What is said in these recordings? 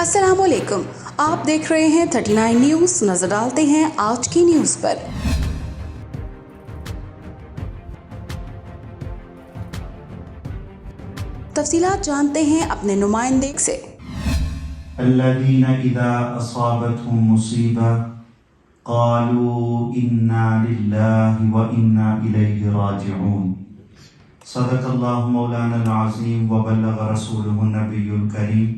السلام علیکم، آپ دیکھ رہے ہیں 39 نیوز۔ نظر ڈالتے ہیں آج کی نیوز پر۔ تفصیلات جانتے ہیں اپنے نمائندے سے۔ الذين إذا أصابتهم مصيبة قالوا إنا لله وإنا إليه راجعون صدق الله مولانا العظيم وبلغ رسوله النبي الكريم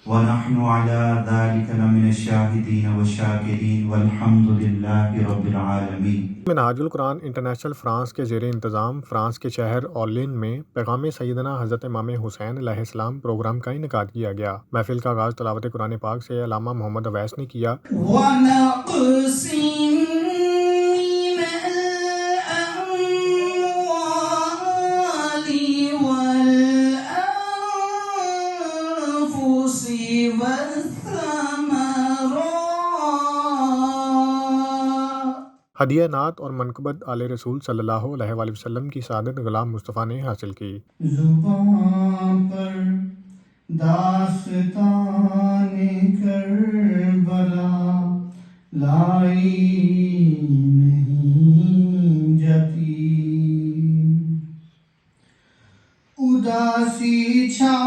ونحن على ذلك لمن الشاهدين والشاكرين والحمد لله رب العالمين۔ منہاج القرآن انٹرنیشنل فرانس کے زیر انتظام فرانس کے شہر اورلین میں پیغام سیدنا حضرت امام حسین علیہ السلام پروگرام کا انعقاد کیا گیا۔ محفل کا آغاز تلاوت قرآن پاک سے علامہ محمد اویس نے کیا۔ ہدیہ نعت اور منقبت آل رسول صلی اللہ علیہ وآلہ وسلم کی سعادت غلام مصطفیٰ نے حاصل کی۔ زبان پر داستان کربلا لائی نہیں جاتی، اداسی چھا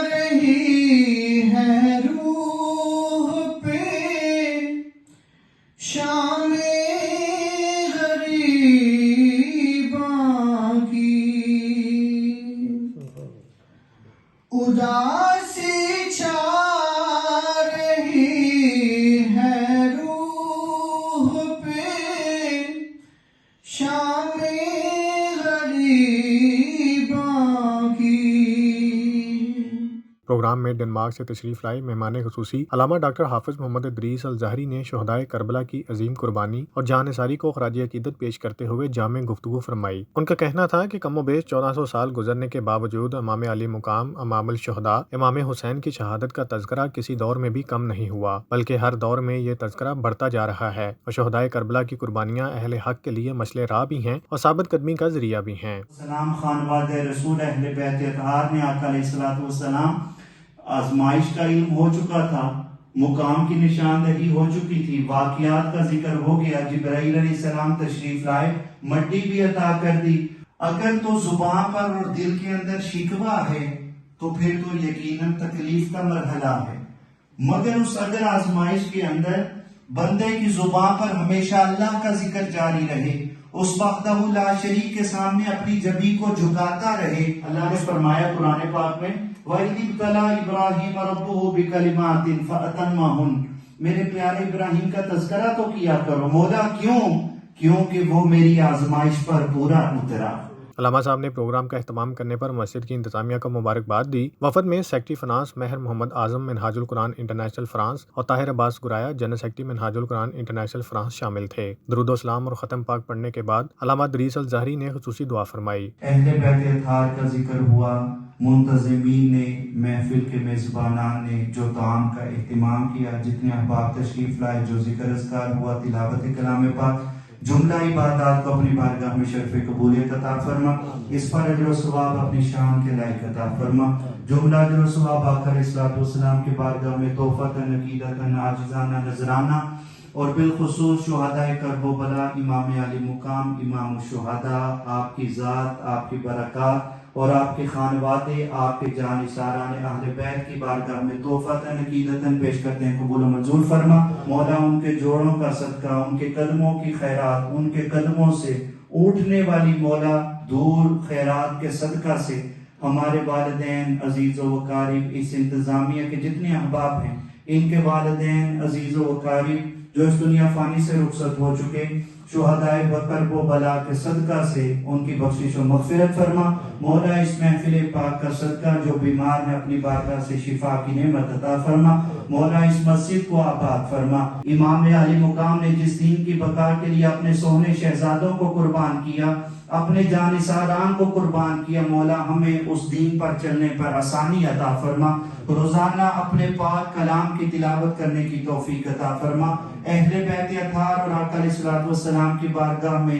رہی ہے روح پہ، شام اداسی چھا رہی ہے روح پہ، شام غریباں کی۔ پروگرام میں ڈنمارک سے تشریف لائے مہمان خصوصی علامہ ڈاکٹر حافظ محمد ادریس الظاہری نے شہدائے کربلا کی عظیم قربانی اور جاں نثاری کو خراج عقیدت پیش کرتے ہوئے جامع گفتگو فرمائی۔ ان کا کہنا تھا کہ کم و بیش 1400 سال گزرنے کے باوجود امام علی مقام امام الشہداء امام حسین کی شہادت کا تذکرہ کسی دور میں بھی کم نہیں ہوا، بلکہ ہر دور میں یہ تذکرہ بڑھتا جا رہا ہے، اور شہدائے کربلا کی قربانیاں اہل حق کے لیے مشعل راہ بھی ہیں اور ثابت قدمی کا ذریعہ بھی ہیں۔ سلام خانواد رسول اہل بیت اطہار نے آقا علیہ الصلوۃ والسلام آزمائش کا علم ہو چکا تھا، مقام کی نشاندہی ہو چکی تھی، واقعات کا ذکر ہو گیا، جبرائیل علیہ السلام تشریف لائے، مٹی بھی عطا کر دی۔ اگر تو زبان پر اور دل کے اندر شکوہ ہے تو پھر تو یقیناً تکلیف کا مرحلہ ہے، مگر اس اگر آزمائش کے اندر بندے کی زبان پر ہمیشہ اللہ کا ذکر جاری رہے، اس وحدہ لا شریک کے سامنے اپنی جبی کو جھکاتا رہے۔ اللہ نے فرمایا قرآن پاک میں وَإِذِ ابْتَلَىٰ إِبْرَاهِيمَ رَبُّهُ بِكَلِمَاتٍ فَأَتَمَّهُنَّ، میرے پیارے ابراہیم کا تذکرہ تو کیا کرو۔ مولا کیونکہ وہ میری آزمائش پر پورا اترا۔ علامہ صاحب نے پروگرام کا اہتمام کرنے پر مسجد کی انتظامیہ کو مبارکباد دی۔ وفد میں سیکرٹری فنانس مہر محمد اعظم منہاج القرآن انٹرنیشنل فرانس اور طاہر عباس گرایا جنرل سیکرٹری منہاج القرآن انٹرنیشنل فرانس شامل تھے۔ درود و سلام اور ختم پاک پڑھنے کے بعد علامہ ادریس الظاہری نے خصوصی دعا فرمائی۔ اہل بیت اطہار کا ذکر ہوا، منتظمین نے، محفل کے میزبانان نے جو طعام کا اہتمام کیا، جتنے احباب تشریف لائے، جو ذکر اذکار ہوا، تلاوت کلام پاک، جملہ عبادات کو اپنی بارگاہ میں شرف قبولیت عطا فرما، اس پر اجر و ثواب اپنی شان کے لائق عطا فرما۔ جملہ اجر و ثواب آقا علیہ الصلوۃ والسلام کی بارگاہ میں توفۃً عقیدتاً عاجزانہ نذرانہ، اور بالخصوص شہدائے کرب و بلا امام علی مقام امام الشہداء، آپ کی ذات، آپ کی برکات اور آپ کے خانوادے، آپ کے جانثاران اہل بیت کی بارگاہ میں توفۃً عقیدتاً پیش کرتے ہیں، قبول و منظور فرما۔ مولا ان کے جوڑوں کا صدقہ، ان کے قدموں کی خیرات، ان کے قدموں سے اٹھنے والی مولا دور خیرات کے صدقہ سے ہمارے والدین عزیز و اقارب، اس انتظامیہ کے جتنے احباب ہیں، ان کے والدین عزیز و اقارب جو اس دنیا فانی سے رخصت ہو چکے، شہدائے کرب و بلا کے صدقہ سے ان کی بخشش و مغفرت فرما۔ مولا اس محفل پاک کا صدقہ جو بیمار ہے اپنی بارگاہ سے شفا کی نعمت عطا فرما۔ مولا اس مسجد کو آباد فرما۔ امام علی مقام نے جس دین کی بقا کے لیے اپنے سونے شہزادوں کو قربان کیا، اپنے جانثاران کو قربان کیا، مولا ہمیں اس دین پر چلنے پر آسانی عطا فرما۔ روزانہ اپنے پاک کلام کی تلاوت کرنے کی توفیق عطا فرما۔ اہل بیت اطہار اور آقا علیہ الصلوۃ والسلام کی بارگاہ میں